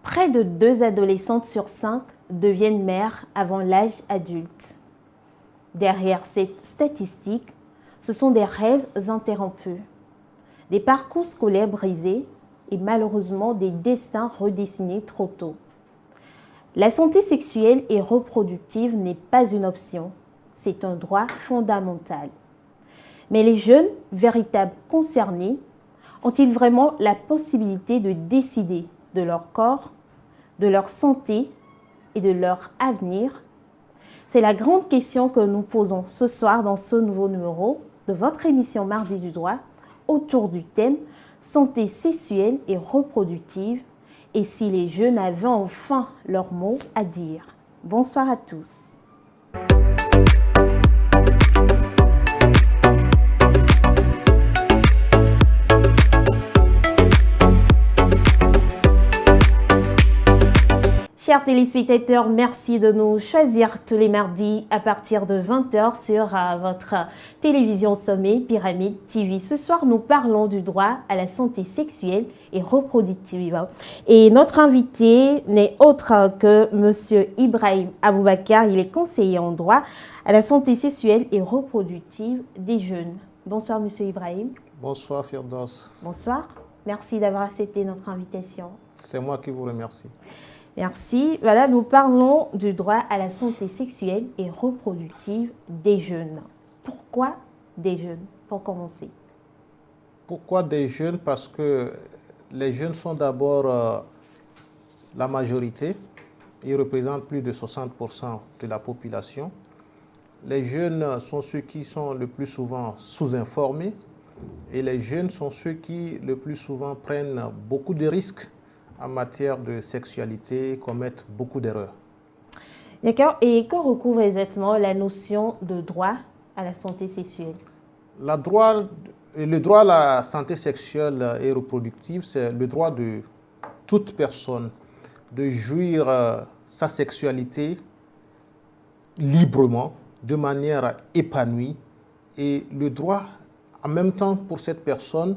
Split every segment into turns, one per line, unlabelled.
Près de 2 adolescentes sur 5 deviennent mères avant l'âge adulte. Derrière cette statistique, ce sont des rêves interrompus, des parcours scolaires brisés et malheureusement des destins redessinés trop tôt. La santé sexuelle et reproductive n'est pas une option, c'est un droit fondamental. Mais les jeunes, véritables concernés, ont-ils vraiment la possibilité de décider de leur corps, de leur santé et de leur avenir? C'est la grande question que nous posons ce soir dans ce nouveau numéro de votre émission Mardi du droit autour du thème santé sexuelle et reproductive et si les jeunes avaient enfin leur mot à dire. Bonsoir à tous. Chers téléspectateurs, merci de nous choisir tous les mardis à partir de 20h sur votre télévision sommet Pyramide TV. Ce soir, nous parlons du droit à la santé sexuelle et reproductive. Et notre invité n'est autre que M. Ibrahim Aboubakar. Il est conseiller en droit à la santé sexuelle et reproductive des jeunes. Bonsoir, M. Ibrahim.
Bonsoir, Firdaus.
Bonsoir. Merci d'avoir accepté notre invitation.
C'est moi qui vous remercie.
Merci. Voilà, nous parlons du droit à la santé sexuelle et reproductive des jeunes. Pourquoi des jeunes, pour commencer?
Pourquoi des jeunes? Parce que les jeunes sont d'abord la majorité. Ils représentent plus de 60% de la population. Les jeunes sont ceux qui sont le plus souvent sous-informés. Et les jeunes sont ceux qui, le plus souvent, prennent beaucoup de risques en matière de sexualité, commettent beaucoup d'erreurs.
D'accord. Et que recouvre exactement la notion de droit à la santé sexuelle?
Le droit à la santé sexuelle et reproductive, c'est le droit de toute personne de jouir sa sexualité librement, de manière épanouie, et le droit en même temps pour cette personne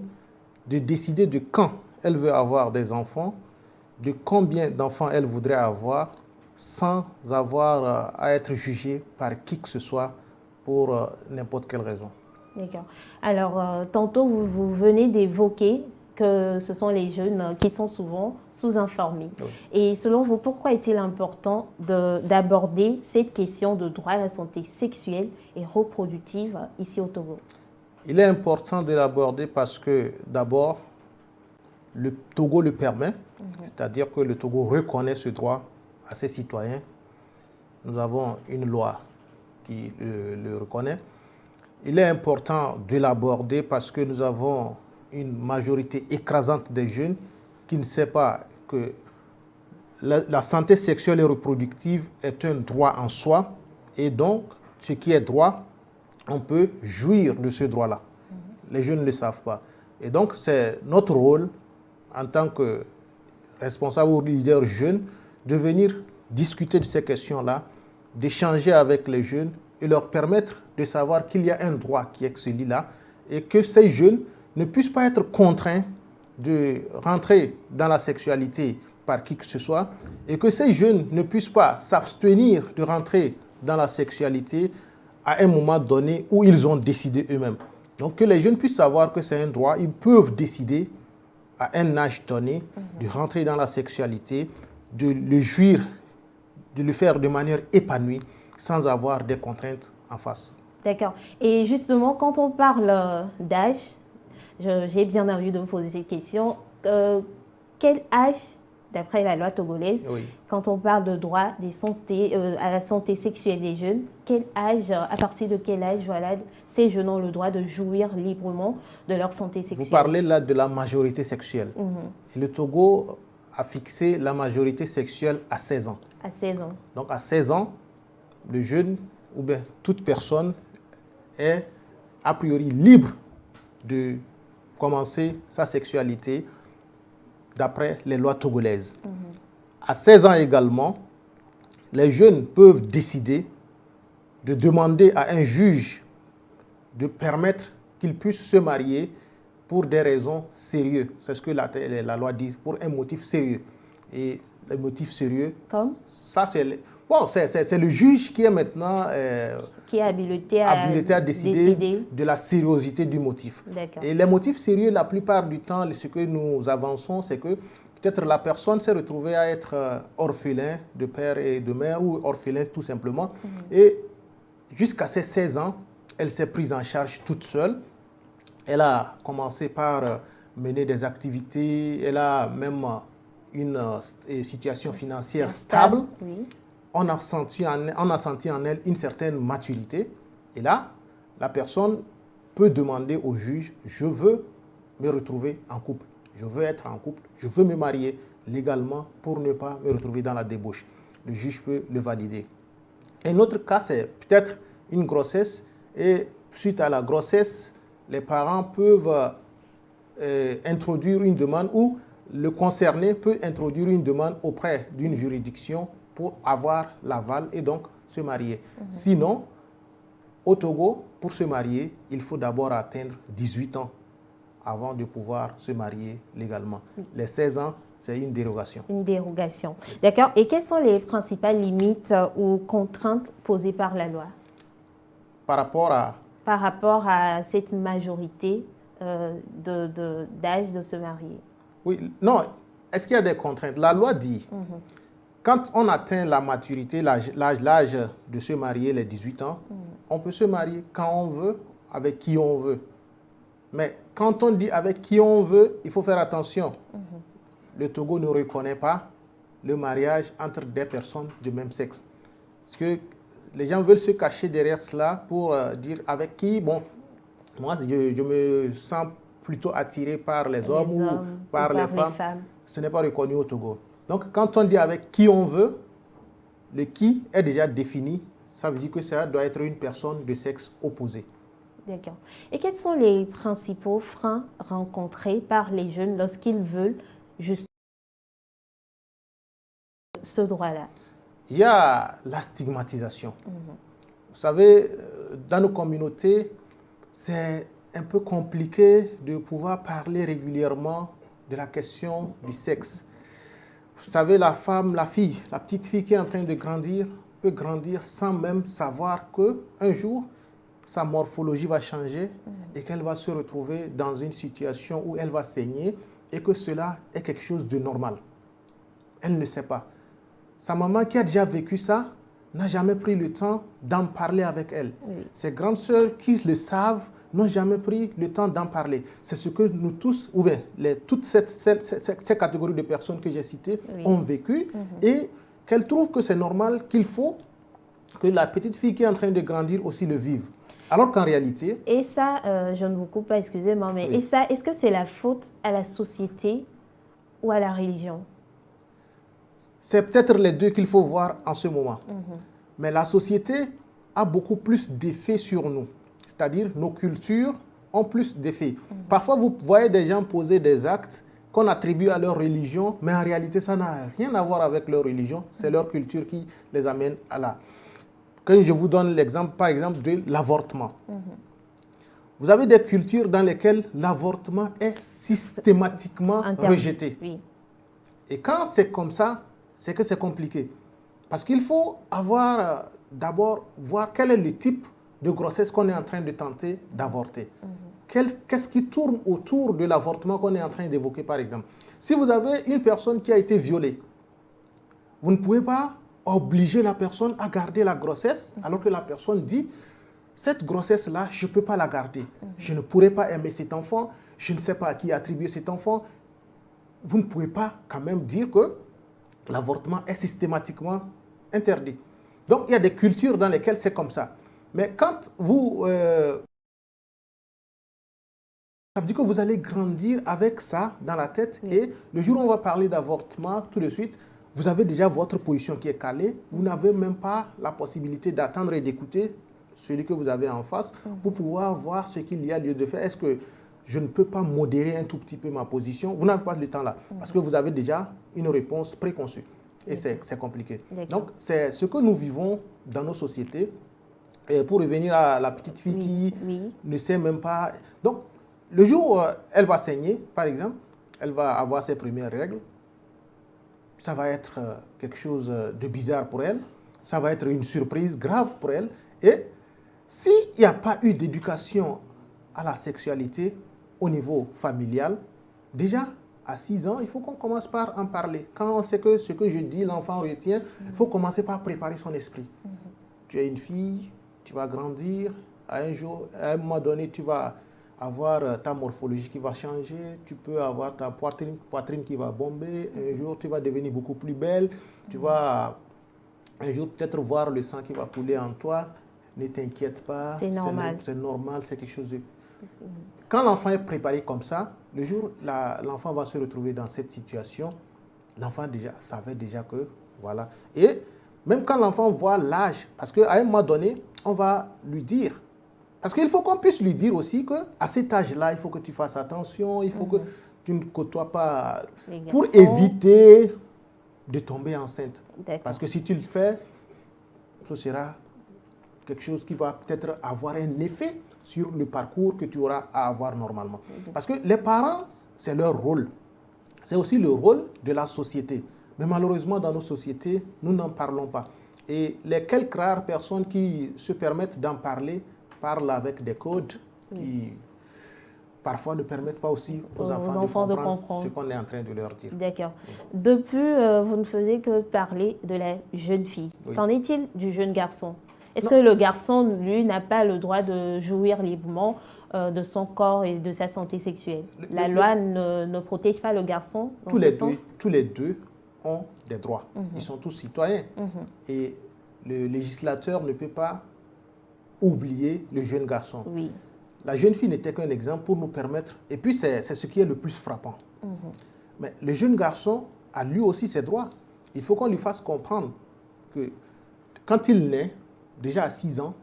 de décider de quand elle veut avoir des enfants, de combien d'enfants elle voudrait avoir sans avoir à être jugée par qui que ce soit pour n'importe quelle raison.
D'accord. Alors, tantôt, vous venez d'évoquer que ce sont les jeunes qui sont souvent sous-informés. Oui. Et selon vous, pourquoi est-il important d'aborder cette question de droit à la santé sexuelle et reproductive ici au Togo?
Il est important de l'aborder parce que, d'abord, le Togo le permet, c'est-à-dire que le Togo reconnaît ce droit à ses citoyens. Nous avons une loi qui le reconnaît. Il est important de l'aborder parce que nous avons une majorité écrasante des jeunes qui ne sait pas que la santé sexuelle et reproductive est un droit en soi et donc ce qui est droit, on peut jouir de ce droit-là. Les jeunes ne le savent pas. Et donc c'est notre rôle en tant que responsable ou leader jeune, de venir discuter de ces questions-là, d'échanger avec les jeunes et leur permettre de savoir qu'il y a un droit qui est celui-là et que ces jeunes ne puissent pas être contraints de rentrer dans la sexualité par qui que ce soit et que ces jeunes ne puissent pas s'abstenir de rentrer dans la sexualité à un moment donné où ils ont décidé eux-mêmes. Donc que les jeunes puissent savoir que c'est un droit, ils peuvent décider à un âge donné, de rentrer dans la sexualité, de le jouir, de le faire de manière épanouie, sans avoir des contraintes en face.
D'accord. Et justement, quand on parle d'âge, j'ai bien envie de me poser cette question. Quel âge, d'après la loi togolaise, oui, quand on parle de droit à la santé sexuelle des jeunes, quel âge, à partir de quel âge, voilà, ces jeunes ont le droit de jouir librement de leur santé sexuelle?
Vous parlez là de la majorité sexuelle. Et le Togo a fixé la majorité sexuelle à 16 ans.
À 16 ans.
Donc à 16 ans, le jeune ou bien toute personne est a priori libre de commencer sa sexualité d'après les lois togolaises. À 16 ans également, les jeunes peuvent décider de demander à un juge de permettre qu'ils puissent se marier pour des raisons sérieuses. C'est ce que la loi dit, pour un motif sérieux. Et le motif sérieux,
Comme
ça c'est c'est le juge qui est maintenant
qui est habilité
habilité à décider
décider.
de la sérieuxité du motif.
D'accord.
Et les motifs sérieux, la plupart du temps, ce que nous avançons, c'est que peut-être la personne s'est retrouvée à être orphelin de père et de mère ou orphelin tout simplement. Et jusqu'à ses 16 ans, elle s'est prise en charge toute seule. Elle a commencé par mener des activités, elle a même une situation financière stable.
Oui.
On a senti en elle une certaine maturité. Et là, la personne peut demander au juge, je veux me retrouver en couple, je veux être en couple, je veux me marier légalement pour ne pas me retrouver dans la débauche. Le juge peut le valider. Un autre cas, c'est peut-être une grossesse et suite à la grossesse, les parents peuvent introduire une demande ou le concerné peut introduire une demande auprès d'une juridiction pour avoir l'aval et donc se marier. Sinon, au Togo, pour se marier, il faut d'abord atteindre 18 ans avant de pouvoir se marier légalement. Les 16 ans, c'est une dérogation.
Une dérogation. D'accord. Et quelles sont les principales limites ou contraintes posées par la loi
Par rapport
à cette majorité d'âge de se marier?
Oui, non. Est-ce qu'il y a des contraintes? La loi dit, quand on atteint la maturité, l'âge de se marier, les 18 ans, on peut se marier quand on veut, avec qui on veut. Mais quand on dit avec qui on veut, il faut faire attention. Le Togo ne reconnaît pas le mariage entre des personnes du même sexe. Parce que les gens veulent se cacher derrière cela pour dire avec qui. Bon, moi, je me sens plutôt attiré par les hommes ou par les femmes. Ce n'est pas reconnu au Togo. Donc, quand on dit avec qui on veut, le qui est déjà défini. Ça veut dire que ça doit être une personne de sexe opposé.
D'accord. Et quels sont les principaux freins rencontrés par les jeunes lorsqu'ils veulent juste ce droit-là?
Il y a la stigmatisation. Vous savez, dans nos communautés, c'est un peu compliqué de pouvoir parler régulièrement de la question du sexe. Vous savez, la femme, la fille, la petite fille qui est en train de grandir, peut grandir sans même savoir qu'un jour, sa morphologie va changer et qu'elle va se retrouver dans une situation où elle va saigner et que cela est quelque chose de normal. Elle ne sait pas. Sa maman qui a déjà vécu ça n'a jamais pris le temps d'en parler avec elle.
Oui.
Ses grandes sœurs qui le savent n'ont jamais pris le temps d'en parler. C'est ce que nous tous, ou bien toutes ces catégories de personnes que j'ai citées ont vécu et qu'elles trouvent que c'est normal, qu'il faut que la petite fille qui est en train de grandir aussi le vive. Alors qu'en réalité...
Et ça, je ne vous coupe pas, excusez-moi, mais et ça, est-ce que c'est la faute à la société ou à la religion?
C'est peut-être les deux qu'il faut voir en ce moment. Mais la société a beaucoup plus d'effets sur nous. C'est-à-dire nos cultures ont plus d'effets. Parfois, vous voyez des gens poser des actes qu'on attribue à leur religion, mais en réalité, ça n'a rien à voir avec leur religion. C'est leur culture qui les amène à là. Quand je vous donne l'exemple, par exemple, de l'avortement. Vous avez des cultures dans lesquelles l'avortement est systématiquement rejeté.
Oui.
Et quand c'est comme ça, c'est que c'est compliqué. Parce qu'il faut avoir d'abord voir quel est le type de grossesse qu'on est en train de tenter d'avorter. Qu'est-ce qui tourne autour de l'avortement qu'on est en train d'évoquer, par exemple. Si vous avez une personne qui a été violée, vous ne pouvez pas obliger la personne à garder la grossesse alors que la personne dit « cette grossesse-là, je ne peux pas la garder. Je ne pourrai pas aimer cet enfant. Je ne sais pas à qui attribuer cet enfant. » Vous ne pouvez pas quand même dire que l'avortement est systématiquement interdit. Donc, il y a des cultures dans lesquelles c'est comme ça. Mais quand vous... ça veut dire que vous allez grandir avec ça dans la tête et le jour où on va parler d'avortement, tout de suite, vous avez déjà votre position qui est calée, vous n'avez même pas la possibilité d'attendre et d'écouter celui que vous avez en face pour pouvoir voir ce qu'il y a lieu de faire. Est-ce que je ne peux pas modérer un tout petit peu ma position? Vous n'avez pas le temps là, parce que vous avez déjà une réponse préconçue. Et c'est compliqué. Donc, c'est ce que nous vivons dans nos sociétés. Et pour revenir à la petite fille qui ne sait même pas... Donc, le jour où elle va saigner, par exemple, elle va avoir ses premières règles, ça va être quelque chose de bizarre pour elle, ça va être une surprise grave pour elle. Et s'il n'y a pas eu d'éducation à la sexualité au niveau familial, déjà à 6 ans, il faut qu'on commence par en parler. Quand on sait que ce que je dis, l'enfant retient, il faut commencer par préparer son esprit. Tu es une fille, tu vas grandir, à un moment donné, tu vas avoir ta morphologie qui va changer, tu peux avoir ta poitrine qui va bomber, un jour tu vas devenir beaucoup plus belle, tu vas un jour peut-être voir le sang qui va couler en toi, ne t'inquiète pas,
c'est normal,
c'est quelque chose de... Quand l'enfant est préparé comme ça, le jour où l'enfant va se retrouver dans cette situation, l'enfant savait déjà que, voilà. Et même quand l'enfant voit l'âge, parce qu'à un moment donné, on va lui dire, parce qu'il faut qu'on puisse lui dire aussi qu'à cet âge-là, il faut que tu fasses attention, il faut que tu ne côtoies pas, pour éviter de tomber enceinte. Parce que si tu le fais, ce sera quelque chose qui va peut-être avoir un effet sur le parcours que tu auras à avoir normalement. Parce que les parents, c'est leur rôle. C'est aussi le rôle de la société. Mais malheureusement, dans nos sociétés, nous n'en parlons pas. Et les quelques rares personnes qui se permettent d'en parler parlent avec des codes qui parfois ne permettent pas aussi aux enfants de comprendre ce qu'on est en train de leur dire.
D'accord. Depuis, vous ne faisiez que parler de la jeune fille. Qu'en est-il du jeune garçon? Est-ce que le garçon, lui, n'a pas le droit de jouir librement de son corps et de sa santé sexuelle? La loi ne protège pas le garçon dans ce sens?
Tous les deux ont des droits. Ils sont tous citoyens. Et le législateur ne peut pas oublier le jeune garçon.
Oui.
La jeune fille n'était qu'un exemple pour nous permettre... Et puis, c'est ce qui est le plus frappant. Mais le jeune garçon a lui aussi ses droits. Il faut qu'on lui fasse comprendre que quand il naît, déjà à 6 ans,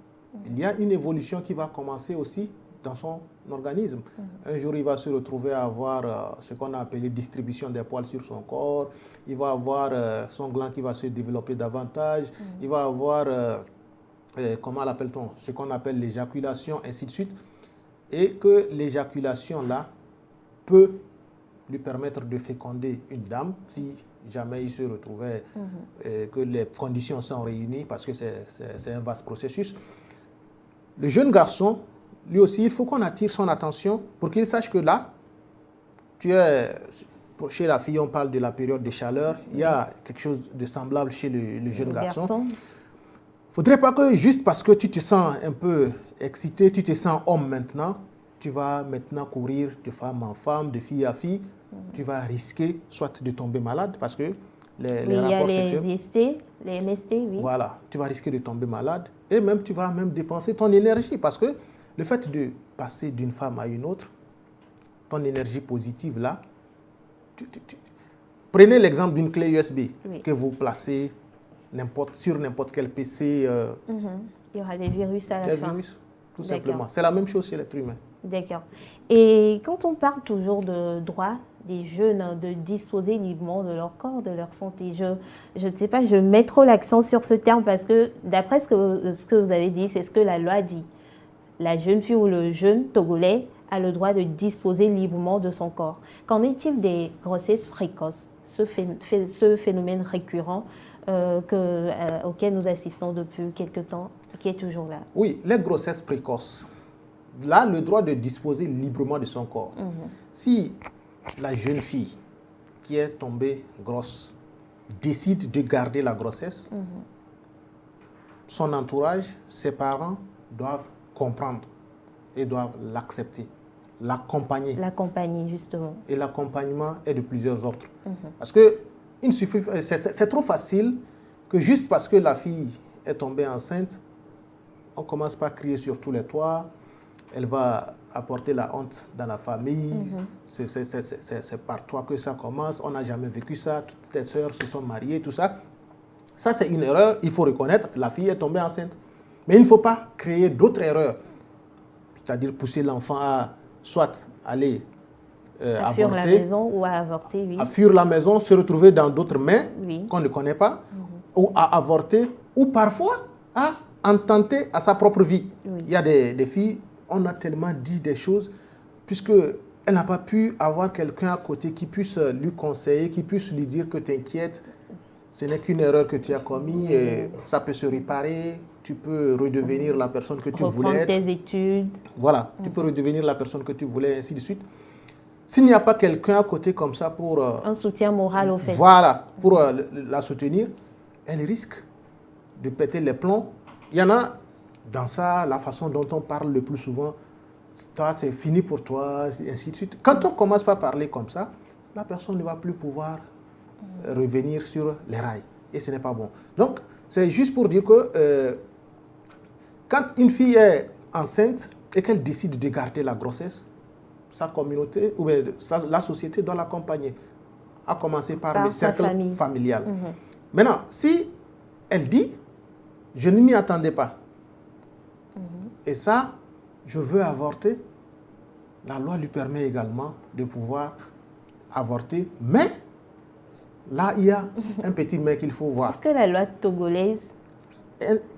il y a une évolution qui va commencer aussi dans son organisme. Un jour, il va se retrouver à avoir ce qu'on a appelé distribution des poils sur son corps. Il va avoir son gland qui va se développer davantage. Il va avoir, comment l'appelle-t-on, ce qu'on appelle l'éjaculation, ainsi de suite. Et que l'éjaculation-là peut lui permettre de féconder une dame si jamais il se retrouvait que les conditions sont réunies, parce que c'est un vaste processus. Le jeune garçon, lui aussi, il faut qu'on attire son attention pour qu'il sache que là, chez la fille, on parle de la période de chaleur, il y a quelque chose de semblable chez le jeune garçon. Il ne faudrait pas que juste parce que tu te sens un peu excité, tu te sens homme maintenant, tu vas maintenant courir de femme en femme, de fille à fille, tu vas risquer soit de tomber malade parce que les rapports sexuels...
les MST, oui.
Voilà, tu vas risquer de tomber malade et même tu vas même dépenser ton énergie parce que le fait de passer d'une femme à une autre, ton énergie positive là, prenez l'exemple d'une clé USB que vous placez sur n'importe quel PC.
Il y aura des virus à la fin.
Virus, tout simplement. C'est la même chose chez l'être humain.
D'accord. Et quand on parle toujours de droit des jeunes de disposer librement de leur corps, de leur santé, je ne sais pas, je mets trop l'accent sur ce terme parce que d'après ce que vous avez dit, c'est ce que la loi dit. La jeune fille ou le jeune Togolais a le droit de disposer librement de son corps. Qu'en est-il des grossesses précoces, ce phénomène récurrent auquel nous assistons depuis quelque temps, qui est toujours là?
Oui, les grossesses précoces. Là, le droit de disposer librement de son corps. Si la jeune fille qui est tombée grosse décide de garder la grossesse, son entourage, ses parents doivent comprendre et doivent l'accepter, l'accompagner.
L'accompagner, justement.
Et l'accompagnement est de plusieurs ordres. Parce que c'est trop facile que juste parce que la fille est tombée enceinte, on commence par crier sur tous les toits. elle va apporter la honte dans la famille. C'est par toi que ça commence. On n'a jamais vécu ça. Toutes tes sœurs se sont mariées, tout ça. Ça, c'est une erreur. Il faut reconnaître, la fille est tombée enceinte. Mais il ne faut pas créer d'autres erreurs. C'est-à-dire pousser l'enfant à soit aller
à fuir la
avorter,
maison ou à avorter, oui.
à fuir la maison, se retrouver dans d'autres mains
Oui.
qu'on ne connaît pas, ou à avorter, ou parfois à en tenter à sa propre vie.
Oui.
Il y a des filles, on a tellement dit des choses, puisqu'elle n'a pas pu avoir quelqu'un à côté qui puisse lui conseiller, qui puisse lui dire que t'inquiète, ce n'est qu'une erreur que tu as commise, et ça peut se réparer, tu peux redevenir la personne que tu voulais
Reprendre
être.
tes études.
Voilà, tu peux redevenir la personne que tu voulais, ainsi de suite. S'il n'y a pas quelqu'un à côté comme ça pour...
Un soutien moral au fait.
Voilà, pour la soutenir, elle risque de péter les plombs. Il y en a, dans ça, la façon dont on parle le plus souvent, toi, c'est fini pour toi, ainsi de suite. Quand on commence par parler comme ça, la personne ne va plus pouvoir revenir sur les rails. Et ce n'est pas bon. Donc, c'est juste pour dire que quand une fille est enceinte et qu'elle décide de garder la grossesse, sa communauté ou bien la société doit l'accompagner, à commencer par le cercle familial. Maintenant, si elle dit, je ne m'y attendais pas, et ça, je veux avorter, la loi lui permet également de pouvoir avorter, mais là, il y a un petit mais qu'il faut voir.
Est-ce que la loi togolaise...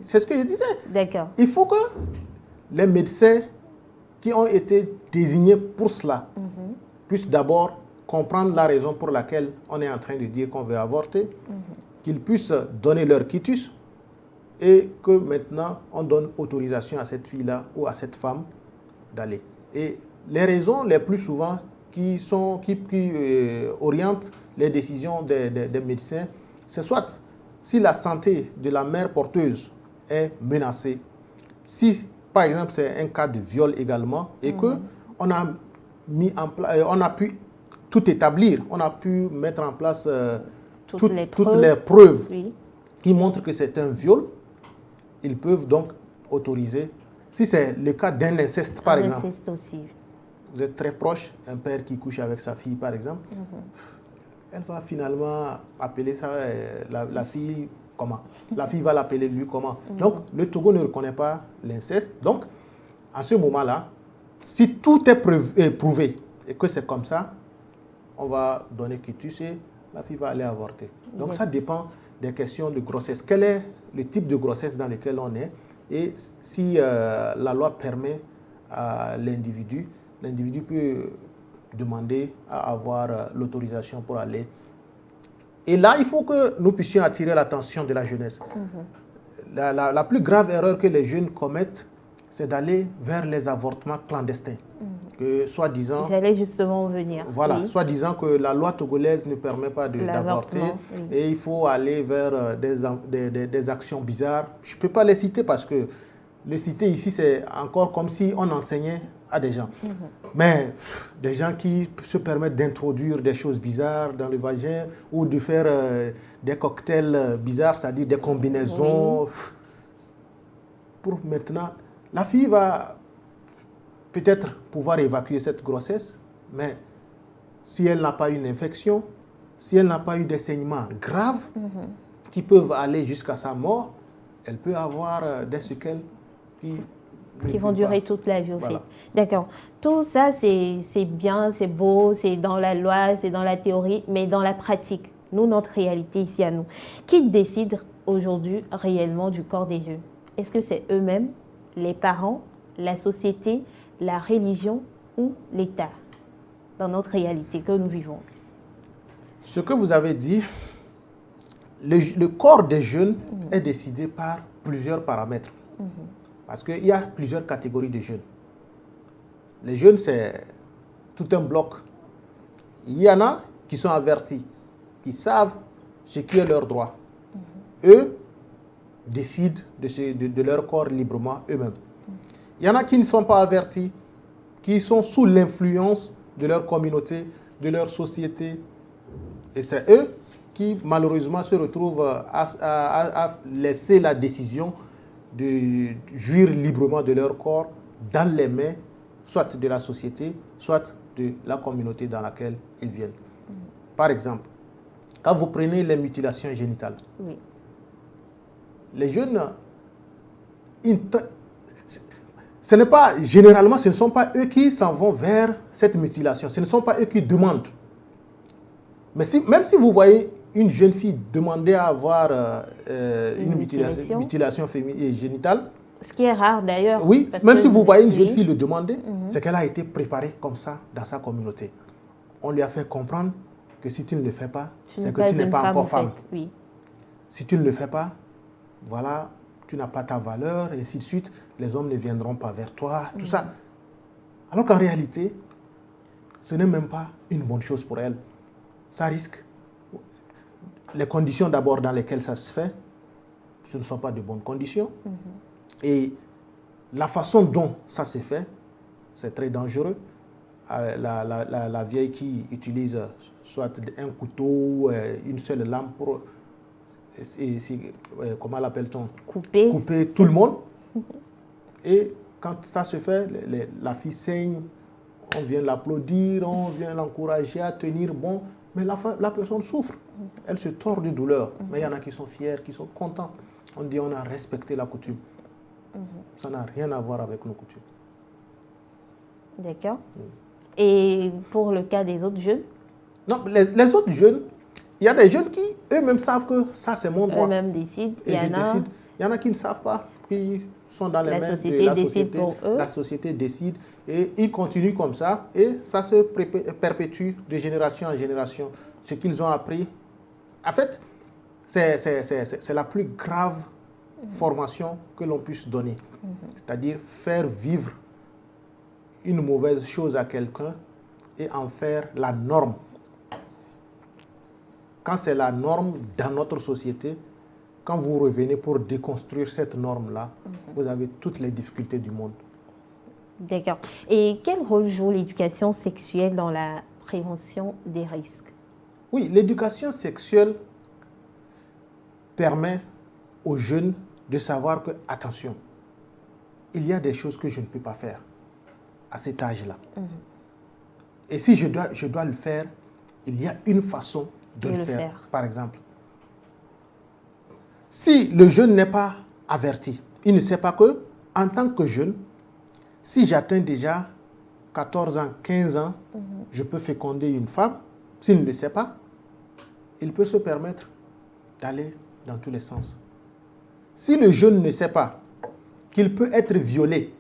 C'est ce que je disais.
D'accord.
Il faut que les médecins qui ont été désignés pour cela puissent d'abord comprendre la raison pour laquelle on est en train de dire qu'on veut avorter, qu'ils puissent donner leur quitus et que maintenant on donne autorisation à cette fille-là ou à cette femme d'aller. Et les raisons les plus souvent qui orientent les décisions des médecins, c'est soit si la santé de la mère porteuse est menacée, si par exemple c'est un cas de viol également et que on a mis en place, on a pu tout établir, on a pu mettre en place toutes les preuves qui montrent que c'est un viol, ils peuvent donc autoriser. Si c'est le cas d'un inceste par exemple,
inceste aussi.
Vous êtes très proche, un père qui couche avec sa fille par exemple, elle va finalement appeler ça la fille comment? La fille va l'appeler lui comment? Donc le Togo ne reconnaît pas l'inceste. Donc à ce moment-là, si tout est prouvé et que c'est comme ça, on va donner quitus et la fille va aller avorter. Donc ça dépend des questions de grossesse. Quel est le type de grossesse dans lequel on est et si la loi permet à l'individu peut demander à avoir l'autorisation pour aller. Et là, il faut que nous puissions attirer l'attention de la jeunesse. La plus grave erreur que les jeunes commettent, c'est d'aller vers les avortements clandestins. Soi-disant...
J'allais justement venir.
Voilà, soi-disant que la loi togolaise ne permet pas d'avorter et il faut aller vers des actions bizarres. Je ne peux pas les citer parce que les citer ici, c'est encore comme si on enseignait à des gens. Mais des gens qui se permettent d'introduire des choses bizarres dans le vagin ou de faire des cocktails bizarres, c'est-à-dire des combinaisons. Pour maintenant, la fille va peut-être pouvoir évacuer cette grossesse, mais si elle n'a pas une infection, si elle n'a pas eu des saignements graves qui peuvent aller jusqu'à sa mort, elle peut avoir des séquelles qui
vont durer toute la vie au fait. D'accord. Tout ça, c'est bien, c'est beau, c'est dans la loi, c'est dans la théorie, mais dans la pratique, nous, notre réalité ici à nous. Qui décide aujourd'hui réellement du corps des jeunes? Est-ce que c'est eux-mêmes, les parents, la société, la religion ou l'État dans notre réalité que nous vivons?
Ce que vous avez dit, le corps des jeunes est décidé par plusieurs paramètres. Parce qu'il y a plusieurs catégories de jeunes. Les jeunes, c'est tout un bloc. Il y en a qui sont avertis, qui savent ce qui est leur droit. Eux décident de leur corps librement eux-mêmes. Il y en a qui ne sont pas avertis, qui sont sous l'influence de leur communauté, de leur société. Et c'est eux qui, malheureusement, se retrouvent à laisser la décision de jouir librement de leur corps dans les mains soit de la société, soit de la communauté dans laquelle ils viennent. Par exemple, quand vous prenez les mutilations génitales,
Oui.
les jeunes, ce n'est pas, généralement, ce ne sont pas eux qui s'en vont vers cette mutilation. Ce ne sont pas eux qui demandent. Mais même si vous voyez une jeune fille demander à avoir une mutilation génitale,
ce qui est rare d'ailleurs.
oui, même si vous voyez une jeune fille le demander, c'est qu'elle a été préparée comme ça dans sa communauté. On lui a fait comprendre que si tu ne le fais pas, c'est que tu n'es pas encore femme.
Oui.
Si tu ne le fais pas, voilà, tu n'as pas ta valeur, et ainsi de suite. Les hommes ne viendront pas vers toi, tout ça. Alors qu'en réalité, ce n'est même pas une bonne chose pour elle. Ça risque. Les conditions d'abord dans lesquelles ça se fait, ce ne sont pas de bonnes conditions. Et la façon dont ça s'est fait, c'est très dangereux. La vieille qui utilise soit un couteau, une seule lame pour, comment l'appelle-t-on? Couper tout le monde. Et quand ça se fait, la fille saigne, on vient l'applaudir, on vient l'encourager à tenir bon, mais la personne souffre. Elle se tord de douleur. Mais il y en a qui sont fiers, qui sont contents. On dit on a respecté la coutume. Ça n'a rien à voir avec nos coutumes.
D'accord. Et pour le cas des autres jeunes?
Non, les autres jeunes, il y a des jeunes qui eux-mêmes savent que ça c'est mon droit.
Eux-mêmes décident.
Il y en a qui ne savent pas, qui sont dans les mains de la société.
Pour eux.
La société décide et ils continuent comme ça et ça se perpétue de génération en génération. Ce qu'ils ont appris, en fait, c'est la plus grave formation que l'on puisse donner. C'est-à-dire faire vivre une mauvaise chose à quelqu'un et en faire la norme. Quand c'est la norme dans notre société, quand vous revenez pour déconstruire cette norme-là, vous avez toutes les difficultés du monde.
D'accord. Et quel rôle joue l'éducation sexuelle dans la prévention des risques?
Oui, l'éducation sexuelle permet aux jeunes de savoir que, attention, il y a des choses que je ne peux pas faire à cet âge-là. Et si je dois le faire, il y a une façon de le faire. Par exemple, si le jeune n'est pas averti, il ne sait pas que, en tant que jeune, si j'atteins déjà 14 ans, 15 ans, je peux féconder une femme. S'il ne le sait pas, il peut se permettre d'aller dans tous les sens. Si le jeune ne sait pas qu'il peut être violé,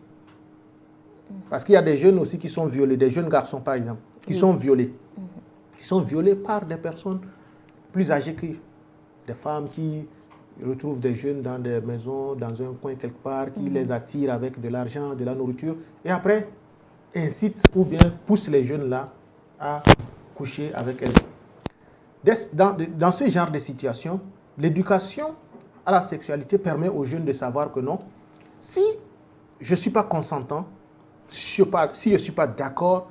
parce qu'il y a des jeunes aussi qui sont violés, des jeunes garçons par exemple, qui sont violés. Ils sont violés par des personnes plus âgées qu'eux, des femmes qui retrouvent des jeunes dans des maisons, dans un coin quelque part, qui les attirent avec de l'argent, de la nourriture, et après incitent ou bien poussent les jeunes là à coucher avec elles. Dans ce genre de situation, l'éducation à la sexualité permet aux jeunes de savoir que non, si je ne suis pas consentant, si je ne suis pas d'accord,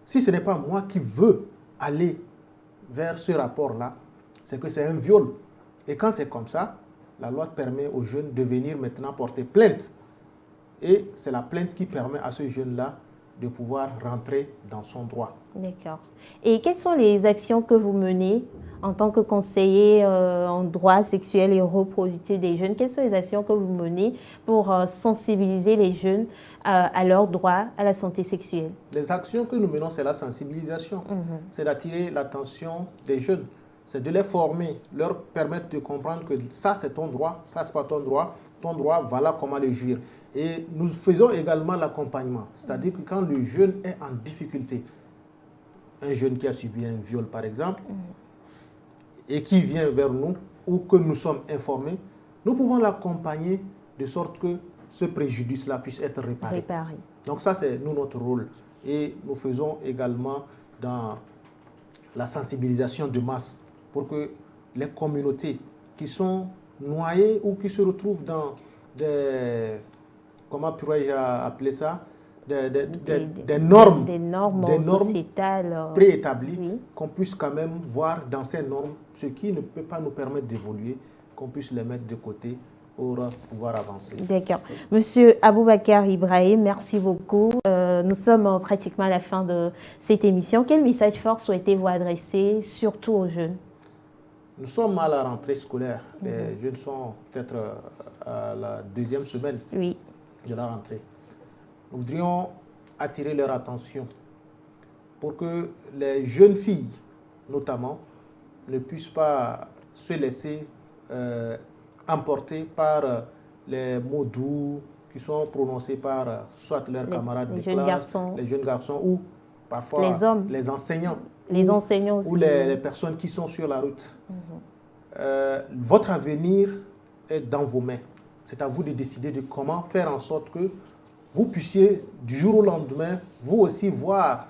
si ce n'est pas moi qui veux aller vers ce rapport-là, c'est que c'est un viol. Et quand c'est comme ça, la loi permet aux jeunes de venir maintenant porter plainte. Et c'est la plainte qui permet à ce jeune-là de pouvoir rentrer dans son droit.
D'accord. Et quelles sont les actions que vous menez en tant que conseiller en droit sexuel et reproductif des jeunes? Quelles sont les actions que vous menez pour sensibiliser les jeunes à leurs droits à la santé sexuelle?
Les actions que nous menons, c'est la sensibilisation. C'est d'attirer l'attention des jeunes. C'est de les former, leur permettre de comprendre que ça, c'est ton droit, ça, c'est pas ton droit. Ton droit, voilà comment le jouir. Et nous faisons également l'accompagnement. C'est-à-dire que quand le jeune est en difficulté, un jeune qui a subi un viol par exemple, et qui vient vers nous, ou que nous sommes informés, nous pouvons l'accompagner de sorte que ce préjudice-là puisse être réparé. Donc ça, c'est nous notre rôle. Et nous faisons également dans la sensibilisation de masse pour que les communautés qui sont noyées ou qui se retrouvent dans des, comment pourrais-je appeler ça, des normes
sociétales
préétablies, qu'on puisse quand même voir dans ces normes ce qui ne peut pas nous permettre d'évoluer, qu'on puisse les mettre de côté pour pouvoir avancer.
D'accord. Monsieur Aboubakar Ibrahim, merci beaucoup. Nous sommes pratiquement à la fin de cette émission. Quel message fort souhaitez-vous adresser, surtout aux jeunes?
Nous sommes à la rentrée scolaire. Les jeunes sont peut-être à la deuxième semaine de la rentrée. Nous voudrions attirer leur attention pour que les jeunes filles, notamment, ne puissent pas se laisser emporter par les mots doux qui sont prononcés par soit leurs camarades de classe, les jeunes garçons ou parfois
les hommes,
les enseignants,
aussi,
ou les personnes qui sont sur la route. Votre avenir est dans vos mains. C'est à vous de décider de comment faire en sorte que vous puissiez du jour au lendemain, vous aussi voir,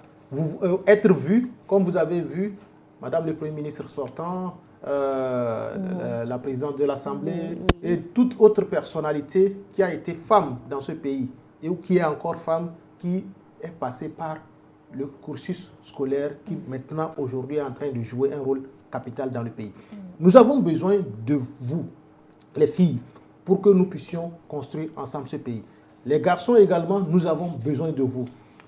être vu comme vous avez vu Madame le Premier ministre sortant, la présidente de l'Assemblée et toute autre personnalité qui a été femme dans ce pays et ou qui est encore femme, qui est passée par le cursus scolaire qui maintenant aujourd'hui est en train de jouer un rôle capital dans le pays. Nous avons besoin de vous, les filles, pour que nous puissions construire ensemble ce pays. Les garçons également, nous avons besoin de vous.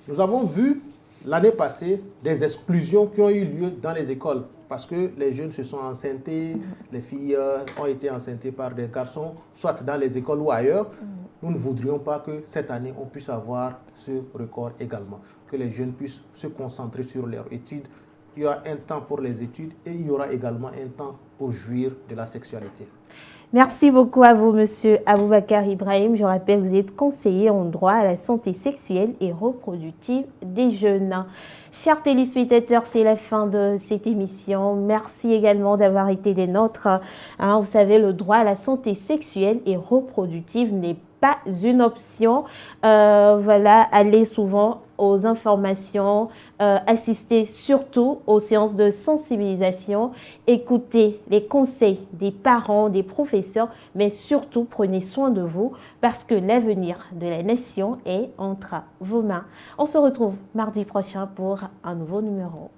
Nous avons vu l'année passée des exclusions qui ont eu lieu dans les écoles parce que les jeunes se sont enceintés, les filles ont été enceintées par des garçons, soit dans les écoles ou ailleurs. Nous ne voudrions pas que cette année, on puisse avoir ce record également, que les jeunes puissent se concentrer sur leurs études. Il y aura un temps pour les études et il y aura également un temps pour jouir de la sexualité.
Merci beaucoup à vous, Monsieur Aboubakar Ibrahim. Je rappelle, vous êtes conseiller en droit à la santé sexuelle et reproductive des jeunes. Chers téléspectateurs, c'est la fin de cette émission. Merci également d'avoir été des nôtres. Vous savez, le droit à la santé sexuelle et reproductive n'est pas une option. Voilà, allez souvent aux informations, assistez surtout aux séances de sensibilisation, écoutez les conseils des parents, des professeurs, mais surtout prenez soin de vous parce que l'avenir de la nation est entre vos mains. On se retrouve mardi prochain pour un nouveau numéro.